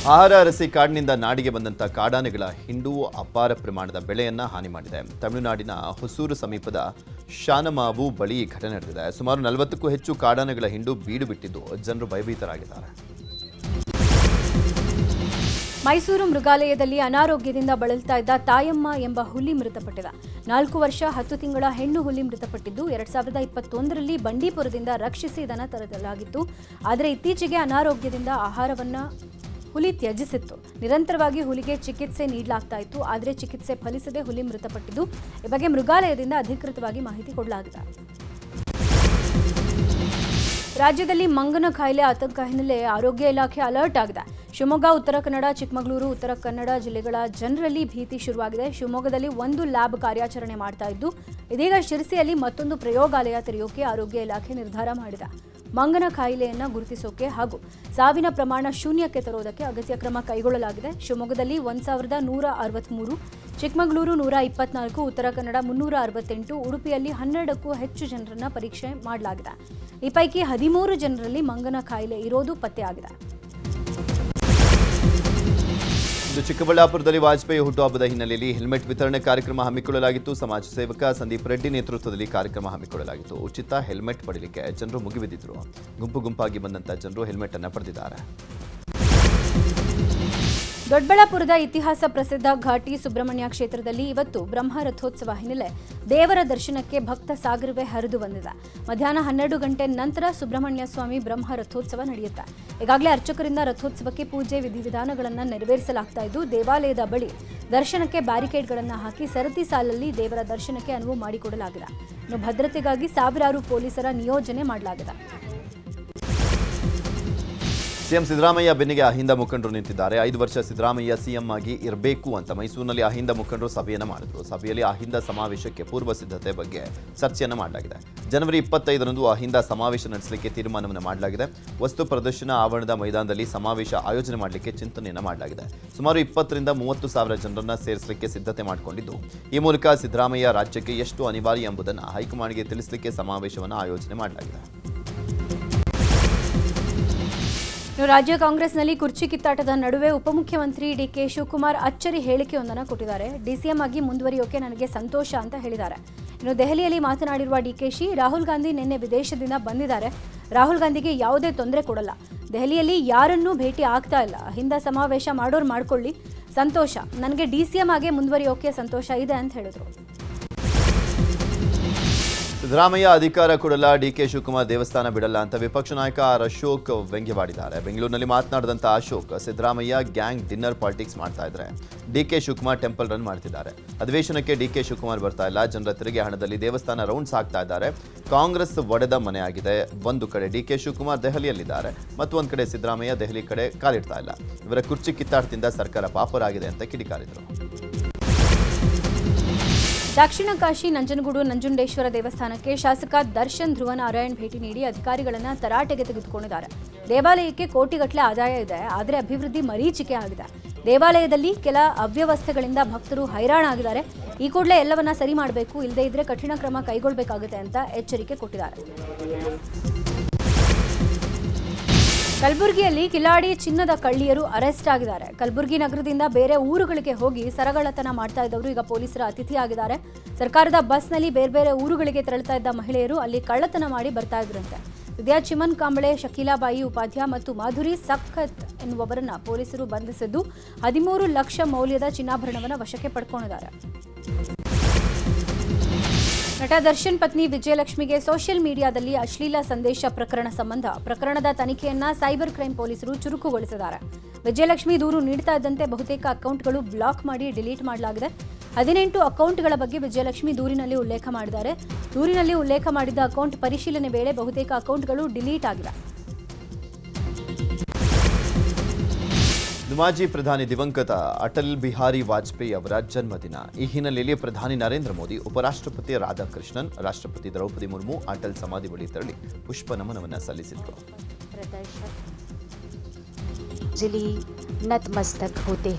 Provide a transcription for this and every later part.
ಆಹಾರ ಅರಸಿ ಕಾಡಿನಿಂದ ನಾಡಿಗೆ ಬಂದಂಥ ಕಾಡಾನೆಗಳ ಹಿಂಡು ಅಪಾರ ಪ್ರಮಾಣದ ಬೆಳೆಯನ್ನ ಹಾನಿ ಮಾಡಿದೆ. ತಮಿಳುನಾಡಿನ ಹೊಸೂರು ಸಮೀಪದ ಶಾನಮಾವು ಬಳಿ ಘಟನೆ ನಡೆದಿದೆ. ಸುಮಾರು 40ಕ್ಕೂ ಹೆಚ್ಚು ಕಾಡಾನೆಗಳ ಹಿಂಡು ಬೀಡು ಬಿಟ್ಟಿದ್ದು ಜನರು ಭಯಭೀತರಾಗಿದ್ದಾರೆ. ಮೈಸೂರು ಮೃಗಾಲಯದಲ್ಲಿ ಅನಾರೋಗ್ಯದಿಂದ ಬಳಲ್ತಾ ಇದ್ದ ತಾಯಮ್ಮ ಎಂಬ ಹುಲಿ ಮೃತಪಟ್ಟಿದೆ. 4 ವರ್ಷ 10 ತಿಂಗಳ ಹೆಣ್ಣು ಹುಲಿ ಮೃತಪಟ್ಟಿದ್ದು 2021ರಲ್ಲಿ ಬಂಡೀಪುರದಿಂದ ರಕ್ಷಿಸಿ ಇದನ್ನು ತರಲಾಗಿತ್ತು. ಆದರೆ ಇತ್ತೀಚೆಗೆ ಅನಾರೋಗ್ಯದಿಂದ ಆಹಾರವನ್ನು ಹುಲಿ ತ್ಯಜಿಸಿತ್ತು. ನಿರಂತರವಾಗಿ ಹುಲಿಗೆ ಚಿಕಿತ್ಸೆ ನೀಡಲಾಗ್ತಾ ಇತ್ತು. ಆದರೆ ಚಿಕಿತ್ಸೆ ಫಲಿಸದೆ ಹುಲಿ ಮೃತಪಟ್ಟಿದ್ದು. ಈ ಬಗ್ಗೆ ಮೃಗಾಲಯದಿಂದ ಅಧಿಕೃತವಾಗಿ ಮಾಹಿತಿ ಕೊಡಲಾಗಿದೆ. ರಾಜ್ಯದಲ್ಲಿ ಮಂಗನ ಕಾಯಿಲೆ ಆತಂಕ ಹಿನ್ನೆಲೆ ಆರೋಗ್ಯ ಇಲಾಖೆ ಅಲರ್ಟ್ ಆಗಿದೆ. ಶಿವಮೊಗ್ಗ, ಉತ್ತರ ಕನ್ನಡ, ಚಿಕ್ಕಮಗಳೂರು, ಉತ್ತರ ಕನ್ನಡ ಜಿಲ್ಲೆಗಳ ಜನರಲ್ಲಿ ಭೀತಿ ಶುರುವಾಗಿದೆ. ಶಿವಮೊಗ್ಗದಲ್ಲಿ 1 ಲ್ಯಾಬ್ ಕಾರ್ಯಾಚರಣೆ ಮಾಡ್ತಾ ಇದ್ದು, ಇದೀಗ ಶಿರಸಿಯಲ್ಲಿ ಮತ್ತೊಂದು ಪ್ರಯೋಗಾಲಯ ತೆರೆಯೋಕೆ ಆರೋಗ್ಯ ಇಲಾಖೆ ನಿರ್ಧಾರ ಮಾಡಿದೆ. ಮಂಗನ ಕಾಯಿಲೆಯನ್ನು ಗುರುತಿಸೋಕೆ ಹಾಗೂ ಸಾವಿನ ಪ್ರಮಾಣ ಶೂನ್ಯಕ್ಕೆ ತರೋದಕ್ಕೆ ಅಗತ್ಯ ಕ್ರಮ ಕೈಗೊಳ್ಳಲಾಗಿದೆ. ಶಿವಮೊಗ್ಗದಲ್ಲಿ 1163, ಚಿಕ್ಕಮಗಳೂರು 124, ಉತ್ತರ ಕನ್ನಡ 368, ಉಡುಪಿಯಲ್ಲಿ 12ಕ್ಕೂ ಹೆಚ್ಚು ಜನರನ್ನ ಪರೀಕ್ಷೆ ಮಾಡಲಾಗಿದೆ. ಈ ಪೈಕಿ 13 ಜನರಲ್ಲಿ ಮಂಗನ ಕಾಯಿಲೆ ಇರೋದು ಪತ್ತೆಯಾಗಿದೆ. ಚಿಕ್ಕಬಳ್ಳಾಪುರದಲ್ಲಿ ವಾಜಪೇಯಿ ಹುಟ್ಟುಹಬ್ಬದ ಹಿನ್ನೆಲೆಯಲ್ಲಿ ಹೆಲ್ಮೆಟ್ ವಿತರಣೆ ಕಾರ್ಯಕ್ರಮ ಹಮ್ಮಿಕೊಳ್ಳಲಾಗಿತ್ತು. ಸಮಾಜ ಸೇವಕ ಸಂದೀಪ್ ರೆಡ್ಡಿ ನೇತೃತ್ವದಲ್ಲಿ ಕಾರ್ಯಕ್ರಮ ಹಮ್ಮಿಕೊಳ್ಳಲಾಗಿತ್ತು. ಉಚಿತ ಹೆಲ್ಮೆಟ್ ಪಡೆಯಲಿಕ್ಕೆ ಜನರು ಮುಗಿಬಿದ್ದಿದ್ರು. ಗುಂಪಾಗಿ ಬಂದಂಥ ಜನರು ಹೆಲ್ಮೆಟ್ ಅನ್ನು ಪಡೆದಿದ್ದಾರೆ. ದೊಡ್ಡಬಳ್ಳಾಪುರದ ಇತಿಹಾಸ ಪ್ರಸಿದ್ಧ ಘಾಟಿ ಸುಬ್ರಹ್ಮಣ್ಯ ಕ್ಷೇತ್ರದಲ್ಲಿ ಇವತ್ತು ಬ್ರಹ್ಮ ರಥೋತ್ಸವ ಹಿನ್ನೆಲೆ ದೇವರ ದರ್ಶನಕ್ಕೆ ಭಕ್ತ ಸಾಗರವೇ ಹರಿದು ಬಂದಿದೆ. ಮಧ್ಯಾಹ್ನ 12 ಗಂಟೆ ನಂತರ ಸುಬ್ರಹ್ಮಣ್ಯ ಸ್ವಾಮಿ ಬ್ರಹ್ಮ ರಥೋತ್ಸವ ನಡೆಯುತ್ತೆ. ಈಗಾಗಲೇ ಅರ್ಚಕರಿಂದ ರಥೋತ್ಸವಕ್ಕೆ ಪೂಜೆ ವಿಧಿವಿಧಾನಗಳನ್ನು ನೆರವೇರಿಸಲಾಗ್ತಾ ಇದ್ದು, ದೇವಾಲಯದ ಬಳಿ ದರ್ಶನಕ್ಕೆ ಬ್ಯಾರಿಕೇಡ್ಗಳನ್ನು ಹಾಕಿ ಸರತಿ ಸಾಲಲ್ಲಿ ದೇವರ ದರ್ಶನಕ್ಕೆ ಅನುವು ಮಾಡಿಕೊಡಲಾಗಿದೆ. ಇನ್ನು ಭದ್ರತೆಗಾಗಿ ಸಾವಿರಾರು ಪೊಲೀಸರ ನಿಯೋಜನೆ ಮಾಡಲಾಗಿದೆ. ಸಿಎಂ ಸಿದ್ದರಾಮಯ್ಯ ಬೆನ್ನಿಗೆ ಅಹಿಂದ ಮುಖಂಡರು ನಿಂತಿದ್ದಾರೆ. 5 ವರ್ಷ ಸಿದ್ದರಾಮಯ್ಯ ಸಿಎಂ ಆಗಿ ಇರಬೇಕು ಅಂತ ಮೈಸೂರಿನಲ್ಲಿ ಅಹಿಂದ ಮುಖಂಡರು ಸಭೆಯನ್ನು ಮಾಡಿದರು. ಸಭೆಯಲ್ಲಿ ಅಹಿಂದ ಸಮಾವೇಶಕ್ಕೆ ಪೂರ್ವ ಸಿದ್ಧತೆ ಬಗ್ಗೆ ಚರ್ಚೆಯನ್ನು ಮಾಡಲಾಗಿದೆ. ಜನವರಿ 25ರಂದು ಅಹಿಂದ ಸಮಾವೇಶ ನಡೆಸಲಿಕ್ಕೆ ತೀರ್ಮಾನವನ್ನು ಮಾಡಲಾಗಿದೆ. ವಸ್ತು ಪ್ರದರ್ಶನ ಆವರಣದ ಮೈದಾನದಲ್ಲಿ ಸಮಾವೇಶ ಆಯೋಜನೆ ಮಾಡಲಿಕ್ಕೆ ಚಿಂತನೆಯನ್ನು ಮಾಡಲಾಗಿದೆ. ಸುಮಾರು 20ರಿಂದ 30 ಸಾವಿರ ಜನರನ್ನು ಸೇರಿಸಲಿಕ್ಕೆ ಸಿದ್ಧತೆ ಮಾಡಿಕೊಂಡಿದ್ದು, ಈ ಮೂಲಕ ಸಿದ್ದರಾಮಯ್ಯ ರಾಜ್ಯಕ್ಕೆ ಎಷ್ಟು ಅನಿವಾರ್ಯ ಎಂಬುದನ್ನು ಹೈಕಮಾಂಡ್ಗೆ ತಿಳಿಸಲಿಕ್ಕೆ ಸಮಾವೇಶವನ್ನು ಆಯೋಜನೆ ಮಾಡಲಾಗಿದೆ. ರಾಜ್ಯ ಕಾಂಗ್ರೆಸ್ನಲ್ಲಿ ಕುರ್ಚಿ ಕಿತ್ತಾಟದ ನಡುವೆ ಉಪಮುಖ್ಯಮಂತ್ರಿ ಡಿಕೆ ಶಿವಕುಮಾರ್ ಅಚ್ಚರಿ ಹೇಳಿಕೆಯೊಂದನ್ನು ಕೊಟ್ಟಿದ್ದಾರೆ. ಡಿಸಿಎಂ ಆಗಿ ಮುಂದುವರಿಯೋಕೆ ನನಗೆ ಸಂತೋಷ ಅಂತ ಹೇಳಿದ್ದಾರೆ. ಇನ್ನು ದೆಹಲಿಯಲ್ಲಿ ಮಾತನಾಡಿರುವ ಡಿಕೆಶಿ, ರಾಹುಲ್ ಗಾಂಧಿ ನಿನ್ನೆ ವಿದೇಶದಿಂದ ಬಂದಿದ್ದಾರೆ. ರಾಹುಲ್ ಗಾಂಧಿಗೆ ಯಾವುದೇ ತೊಂದರೆ ಕೊಡಲ್ಲ. ದೆಹಲಿಯಲ್ಲಿ ಯಾರನ್ನೂ ಭೇಟಿ ಆಗ್ತಾ ಇಲ್ಲ. ಅಹಿಂದ ಸಮಾವೇಶ ಮಾಡೋರು ಮಾಡ್ಕೊಳ್ಳಿ, ಸಂತೋಷ. ನನಗೆ ಡಿಸಿಎಂ ಆಗಿ ಮುಂದುವರಿಯೋಕೆ ಸಂತೋಷ ಇದೆ ಅಂತ ಹೇಳಿದರು. ಸಿದ್ದರಾಮಯ್ಯ ಅಧಿಕಾರ ಕೊಡಲ್ಲ, ಡಿಕೆ ಶಿವಕುಮಾರ್ ದೇವಸ್ಥಾನ ಬಿಡಲ್ಲ ಅಂತ ವಿಪಕ್ಷ ನಾಯಕ ಆರ್ ಅಶೋಕ್ ವ್ಯಂಗ್ಯವಾಡಿದ್ದಾರೆ. ಬೆಂಗಳೂರಿನಲ್ಲಿ ಮಾತನಾಡಿದಂಥ Ashok, Siddaramaiah gang dinner politics ಮಾಡ್ತಾ ಇದ್ದಾರೆ. ಡಿಕೆ ಶಿವಕುಮಾರ್ ಟೆಂಪಲ್ ರನ್ ಮಾಡ್ತಿದ್ದಾರೆ. ಅಧಿವೇಶನಕ್ಕೆ ಡಿಕೆ ಶಿವಕುಮಾರ್ ಬರ್ತಾ ಇಲ್ಲ. ಜನರ ತೆರಿಗೆ ಹಣದಲ್ಲಿ ದೇವಸ್ಥಾನ ರೌಂಡ್ಸ್ ಹಾಕ್ತಾ ಇದ್ದಾರೆ. ಕಾಂಗ್ರೆಸ್ ಒಡೆದ ಮನೆ ಆಗಿದೆ. ಒಂದು ಕಡೆ ಡಿಕೆ ಶಿವಕುಮಾರ್ ದೆಹಲಿಯಲ್ಲಿದ್ದಾರೆ, ಮತ್ತು ಒಂದು ಕಡೆ ಸಿದ್ದರಾಮಯ್ಯ ದೆಹಲಿ ಕಡೆ ಕಾಲಿಡ್ತಾ ಇಲ್ಲ. ಇವರ ಕುರ್ಚಿ ಕಿತ್ತಾಟದಿಂದ ಸರ್ಕಾರ ಪಾಪರಾಗಿದೆ ಅಂತ ಕಿಡಿಕಾರಿದರು. ದಕ್ಷಿಣ ಕಾಶಿ ನಂಜನಗೂಡು ನಂಜುಂಡೇಶ್ವರ ದೇವಸ್ಥಾನಕ್ಕೆ ಶಾಸಕ ದರ್ಶನ್ ಧ್ರುವನಾರಾಯಣ್ ಭೇಟಿ ನೀಡಿ ಅಧಿಕಾರಿಗಳನ್ನು ತರಾಟೆಗೆ ತೆಗೆದುಕೊಂಡಿದ್ದಾರೆ. ದೇವಾಲಯಕ್ಕೆ ಕೋಟಿಗಟ್ಟಲೆ ಆದಾಯ ಇದೆ, ಆದರೆ ಅಭಿವೃದ್ಧಿ ಮರೀಚಿಕೆ ಆಗಿದೆ. ದೇವಾಲಯದಲ್ಲಿ ಕೆಲ ಅವ್ಯವಸ್ಥೆಗಳಿಂದ ಭಕ್ತರು ಹೈರಾಣಾಗಿದ್ದಾರೆ. ಈ ಕೂಡಲೇ ಎಲ್ಲವನ್ನ ಸರಿ ಮಾಡಬೇಕು, ಇಲ್ಲದೇ ಇದ್ರೆ ಕಠಿಣ ಕ್ರಮ ಕೈಗೊಳ್ಳಬೇಕಾಗುತ್ತೆ ಅಂತ ಎಚ್ಚರಿಕೆ ಕೊಟ್ಟಿದ್ದಾರೆ. ಕಲಬುರಗಿಯಲ್ಲಿ ಕಿಲಾಡಿ ಚಿನ್ನದ ಕಳ್ಳಿಯರು ಅರೆಸ್ಟ್ ಆಗಿದ್ದಾರೆ. ಕಲಬುರಗಿ ನಗರದಿಂದ ಬೇರೆ ಊರುಗಳಿಗೆ ಹೋಗಿ ಸರಗಳ್ಳತನ ಮಾಡ್ತಾ ಇದ್ದವರು ಈಗ ಪೊಲೀಸರ ಅತಿಥಿಯಾಗಿದ್ದಾರೆ. ಸರ್ಕಾರದ ಬಸ್ನಲ್ಲಿ ಬೇರೆ ಊರುಗಳಿಗೆ ತೆರಳುತ್ತಾ ಇದ್ದ ಮಹಿಳೆಯರು ಅಲ್ಲಿ ಕಳ್ಳತನ ಮಾಡಿ ಬರ್ತಾ ಇದ್ರಂತೆ. ವಿದ್ಯಾ ಚಿಮನ್ ಕಾಂಬಳೆ, ಶಕೀಲಾಬಾಯಿ ಉಪಾಧ್ಯ ಮತ್ತು ಮಾಧುರಿ ಸಖತ್ ಎನ್ನುವವರನ್ನ ಪೊಲೀಸರು ಬಂಧಿಸಿದ್ದು 13 ಲಕ್ಷ ಮೌಲ್ಯದ ಚಿನ್ನಾಭರಣವನ್ನು ವಶಕ್ಕೆ ಪಡ್ಕೊಂಡಿದ್ದಾರೆ. ನಟ ದರ್ಶನ್ ಪತ್ನಿ ವಿಜಯಲಕ್ಷ್ಮಿಗೆ ಸೋಷಿಯಲ್ ಮೀಡಿಯಾದಲ್ಲಿ ಅಶ್ಲೀಲ ಸಂದೇಶ ಪ್ರಕರಣ ಸಂಬಂಧ ಪ್ರಕರಣದ ತನಿಖೆಯನ್ನ ಸೈಬರ್ ಕ್ರೈಂ ಪೊಲೀಸರು ಚುರುಕುಗೊಳಿಸಿದ್ದಾರೆ. ವಿಜಯಲಕ್ಷ್ಮಿ ದೂರು ನೀಡುತ್ತಾ ಇದ್ದಂತೆ ಬಹುತೇಕ ಅಕೌಂಟ್ಗಳು ಬ್ಲಾಕ್ ಮಾಡಿ ಡಿಲೀಟ್ ಮಾಡಲಾಗಿದೆ. 18 ಅಕೌಂಟ್ಗಳ ಬಗ್ಗೆ ವಿಜಯಲಕ್ಷ್ಮಿ ದೂರಿನಲ್ಲಿ ಉಲ್ಲೇಖ ಮಾಡಿದ್ದಾರೆ. ದೂರಿನಲ್ಲಿ ಉಲ್ಲೇಖ ಮಾಡಿದ್ದ ಅಕೌಂಟ್ ಪರಿಶೀಲನೆ ವೇಳೆ ಬಹುತೇಕ ಅಕೌಂಟ್ಗಳು ಡಿಲೀಟ್ ಆಗಿವೆ. ಮಾಜಿ ಪ್ರಧಾನಿ ದಿವಂಗತ ಅಟಲ್ ಬಿಹಾರಿ ವಾಜಪೇಯಿ ಅವರ ಜನ್ಮದಿನ. ಈ ಹಿನ್ನೆಲೆಯಲ್ಲಿ ಪ್ರಧಾನಿ ನರೇಂದ್ರ ಮೋದಿ, ಉಪರಾಷ್ಟ್ರಪತಿ ರಾಧಾಕೃಷ್ಣನ್, ರಾಷ್ಟ್ರಪತಿ ದ್ರೌಪದಿ ಮುರ್ಮು ಅಟಲ್ ಸಮಾಧಿ ಬಳಿ ತೆರಳಿ ಪುಷ್ಪ ನಮನವನ್ನು ಸಲ್ಲಿಸಿದರು.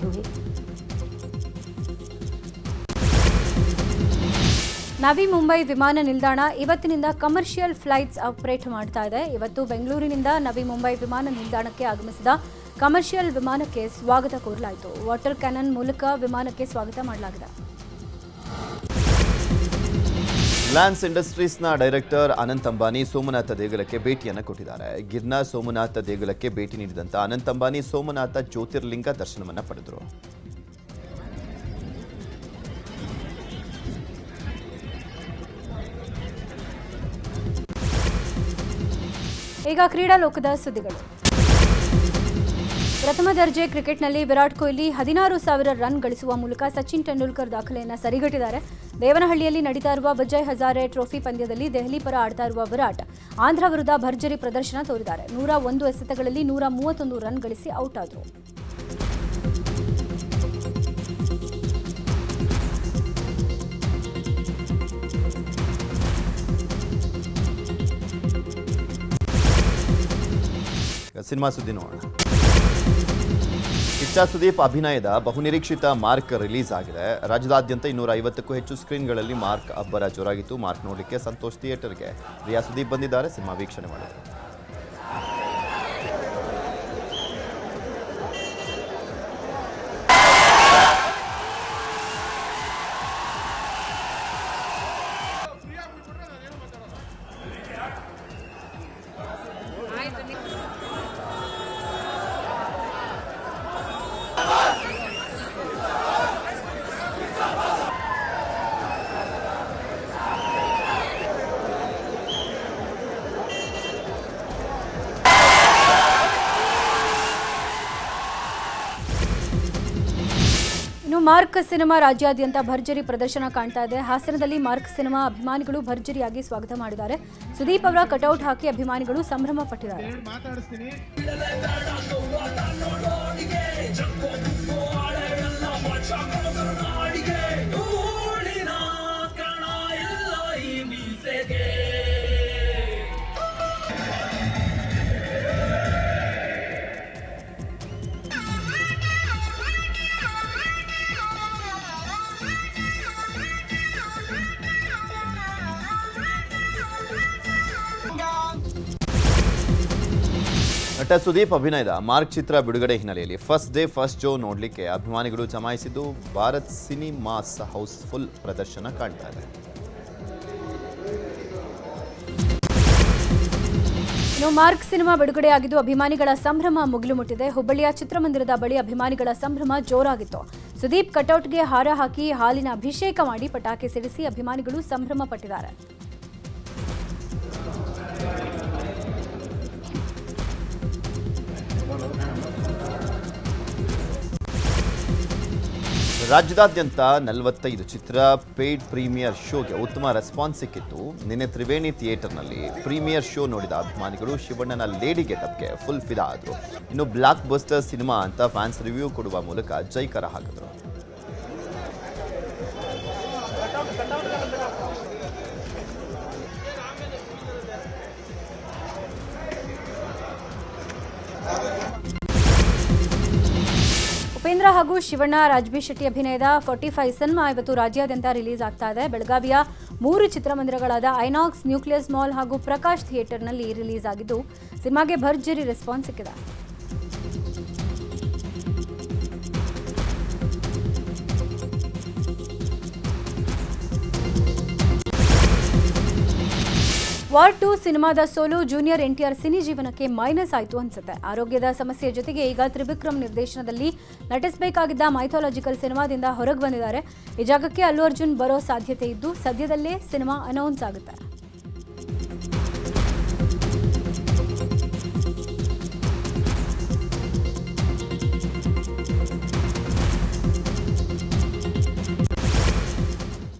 ನವಿ ಮುಂಬೈ ವಿಮಾನ ನಿಲ್ದಾಣ ಇವತ್ತಿನಿಂದ ಕಮರ್ಷಿಯಲ್ ಫ್ಲೈಟ್ಸ್ ಆಪರೇಟ್ ಮಾಡ್ತಾ ಇದೆ. ಇವತ್ತು ಬೆಂಗಳೂರಿನಿಂದ ನವಿ ಮುಂಬೈ ವಿಮಾನ ನಿಲ್ದಾಣಕ್ಕೆ ಆಗಮಿಸಿದ ಕಮರ್ಷಿಯಲ್ ವಿಮಾನಕ್ಕೆ ಸ್ವಾಗತ ಕೋರಲಾಯಿತು. ವಾಟರ್ ಕ್ಯಾನನ್ ಮೂಲಕ ವಿಮಾನಕ್ಕೆ ಸ್ವಾಗತ ಮಾಡಲಾಗಿದೆ. ರಿಲಯನ್ಸ್ ಇಂಡಸ್ಟ್ರೀಸ್ನ ಡೈರೆಕ್ಟರ್ ಅನಂತ್ ಅಂಬಾನಿ ಸೋಮನಾಥ ದೇಗುಲಕ್ಕೆ ಭೇಟಿಯನ್ನು ಕೊಟ್ಟಿದ್ದಾರೆ. ಗಿರ್ನಾರ್ ಸೋಮನಾಥ ದೇಗುಲಕ್ಕೆ ಭೇಟಿ ನೀಡಿದಂಥ ಅನಂತ್ ಅಂಬಾನಿ ಸೋಮನಾಥ ಜ್ಯೋತಿರ್ಲಿಂಗ ದರ್ಶನವನ್ನು ಪಡೆದರು. ಈಗ ಕ್ರೀಡಾ ಲೋಕದ ಸುದ್ದಿಗಳು. ಪ್ರಥಮ ದರ್ಜೆ ಕ್ರಿಕೆಟ್ನಲ್ಲಿ ವಿರಾಟ್ ಕೊಹ್ಲಿ 16,000 ರನ್ ಗಳಿಸುವ ಮೂಲಕ ಸಚಿನ್ ತೆಂಡೂಲ್ಕರ್ ದಾಖಲೆಯನ್ನು ಸರಿಗಟ್ಟಿದ್ದಾರೆ. ದೇವನಹಳ್ಳಿಯಲ್ಲಿ ನಡೀತಾ ಇರುವ ವಿಜಯ್ ಹಜಾರೆ ಟ್ರೋಫಿ ಪಂದ್ಯದಲ್ಲಿ ದೆಹಲಿ ಪರ ಆಡ್ತಾ ಇರುವ ವಿರಾಟ್ ಆಂಧ್ರ ವಿರುದ್ಧ ಭರ್ಜರಿ ಪ್ರದರ್ಶನ ತೋರಿದ್ದಾರೆ. 101 ಎಸೆತಗಳಲ್ಲಿ 131 ರನ್ ಗಳಿಸಿ ಔಟ್ ಆದರು. ಸಿನಿಮಾ ಸುದ್ದಿ ನೋಡೋಣ. ಕಿಚ್ಚ ಸುದೀಪ್ ಅಭಿನಯದ ಬಹುನಿರೀಕ್ಷಿತ ಮಾರ್ಕ್ ರಿಲೀಸ್ ಆಗಿದೆ. ರಾಜ್ಯದಾದ್ಯಂತ 250ಕ್ಕೂ ಹೆಚ್ಚು ಸ್ಕ್ರೀನ್ಗಳಲ್ಲಿ ಮಾರ್ಕ್ ಅಬ್ಬರ ಜೋರಾಗಿತ್ತು. ಮಾರ್ಕ್ ನೋಡಲಿಕ್ಕೆ ಸಂತೋಷ್ ಥಿಯೇಟರ್ಗೆ ರಿಯಾ ಸುದೀಪ್ ಬಂದಿದ್ದಾರೆ. ಸಿನಿಮಾ ವೀಕ್ಷಣೆ ಮಾಡಿದರು. ಮಾರ್ಕ್ ಸಿನಿಮಾ ರಾಜ್ಯಾದ್ಯಂತ ಭರ್ಜರಿ ಪ್ರದರ್ಶನ ಕಾಣ್ತಾ ಇದೆ. ಹಾಸನದಲ್ಲಿ ಮಾರ್ಕ್ ಸಿನಿಮಾ ಅಭಿಮಾನಿಗಳು ಭರ್ಜರಿಯಾಗಿ ಸ್ವಾಗತ ಮಾಡಿದ್ದಾರೆ. ಸುದೀಪ್ ಅವರ ಕಟೌಟ್ ಹಾಕಿ ಅಭಿಮಾನಿಗಳು ಸಂಭ್ರಮ ಪಟ್ಟಿದ್ದಾರೆ. ನಟ ಸುದೀಪ್ ಅಭಿನಯದ ಮಾರ್ಕ್ ಚಿತ್ರ ಬಿಡುಗಡೆ ಹಿನ್ನೆಲೆಯಲ್ಲಿ ಫಸ್ಟ್ ಡೇ ಫಸ್ಟ್ ಶೋ ನೋಡಲಿಕ್ಕೆ ಅಭಿಮಾನಿಗಳು ಜಮಾಯಿಸಿದ್ದು ಭಾರತ್ ಸಿನಿಮಾಸ್ ಹೌಸ್ಫುಲ್ ಪ್ರದರ್ಶನ ಕಾಣ್ತಾ ಇದೆ. ಮಾರ್ಕ್ ಸಿನಿಮಾ ಬಿಡುಗಡೆಯಾಗಿದ್ದು ಅಭಿಮಾನಿಗಳ ಸಂಭ್ರಮ ಮುಗಿಲು ಮುಟ್ಟಿದೆ. ಹುಬ್ಬಳ್ಳಿಯ ಚಿತ್ರಮಂದಿರದ ಬಳಿ ಅಭಿಮಾನಿಗಳ ಸಂಭ್ರಮ ಜೋರಾಗಿತ್ತು. ಸುದೀಪ್ ಕಟೌಟ್ಗೆ ಹಾರ ಹಾಕಿ ಹಾಲಿನ ಅಭಿಷೇಕ ಮಾಡಿ ಪಟಾಕಿ ಸಿಡಿಸಿ ಅಭಿಮಾನಿಗಳು ಸಂಭ್ರಮ ಪಟ್ಟಿದ್ದಾರೆ. ರಾಜ್ಯದಾದ್ಯಂತ 45 ಚಿತ್ರ ಪೇಯ್ಡ್ ಪ್ರೀಮಿಯರ್ ಶೋಗೆ ಉತ್ತಮ ರೆಸ್ಪಾನ್ಸ್ ಸಿಕ್ಕಿತ್ತು. ನಿನ್ನೆ ತ್ರಿವೇಣಿ ಥಿಯೇಟರ್ನಲ್ಲಿ ಪ್ರೀಮಿಯರ್ ಶೋ ನೋಡಿದ ಅಭಿಮಾನಿಗಳು ಶಿವಣ್ಣನ ಲೇಡಿ ಗೆಟಪ್ಗೆ ಫುಲ್ ಫಿದಾ ಆದರು. ಇನ್ನು ಬ್ಲಾಕ್ ಬಸ್ಟರ್ ಸಿನಿಮಾ ಅಂತ ಫ್ಯಾನ್ಸ್ ರಿವ್ಯೂ ಕೊಡುವ ಮೂಲಕ ಜೈಕಾರ ಹಾಕಿದ್ರು. ಉಪೇಂದ್ರ ಹಾಗೂ ಶಿವಣ್ಣ ರಾಜ್ಬಿ ಶೆಟ್ಟಿ ಅಭಿನಯದ 45 ಸಿನಿಮಾ ಇವತ್ತು ರಾಜ್ಯಾದ್ಯಂತ ರಿಲೀಸ್ ಆಗ್ತಾ ಇದೆ. ಬೆಳಗಾವಿಯ 3 ಚಿತ್ರಮಂದಿರಗಳಾದ ಐನಾಕ್ಸ್, ನ್ಯೂಕ್ಲಿಯಸ್ ಮಾಲ್ ಹಾಗೂ ಪ್ರಕಾಶ್ ಥಿಯೇಟರ್ನಲ್ಲಿ ರಿಲೀಸ್ ಆಗಿದ್ದು ಸಿನಿಮಾಗೆ ಭರ್ಜರಿ ರೆಸ್ಪಾನ್ಸ್ ಸಿಕ್ಕಿದೆ. ವಾರ್ 2 ಸಿನಿಮಾದ ಸೋಲು ಜೂನಿಯರ್ ಎನ್ಟಿಆರ್ ಸಿನಿ ಜೀವನಕ್ಕೆ ಮೈನಸ್ ಆಯಿತು ಅನ್ಸುತ್ತೆ. ಆರೋಗ್ಯದ ಸಮಸ್ಯೆ ಜೊತೆಗೆ ಈಗ ತ್ರಿವಿಕ್ರಮ್ ನಿರ್ದೇಶನದಲ್ಲಿ ನಟಿಸಬೇಕಾಗಿದ್ದ ಮೈಥಾಲಜಿಕಲ್ ಸಿನಿಮಾದಿಂದ ಹೊರಗೆ ಬಂದಿದ್ದಾರೆ. ಈ ಜಾಗಕ್ಕೆ ಅಲ್ಲು ಅರ್ಜುನ್ ಬರೋ ಸಾಧ್ಯತೆ ಇದ್ದು ಸದ್ಯದಲ್ಲೇ ಸಿನಿಮಾ ಅನೌನ್ಸ್ ಆಗುತ್ತೆ.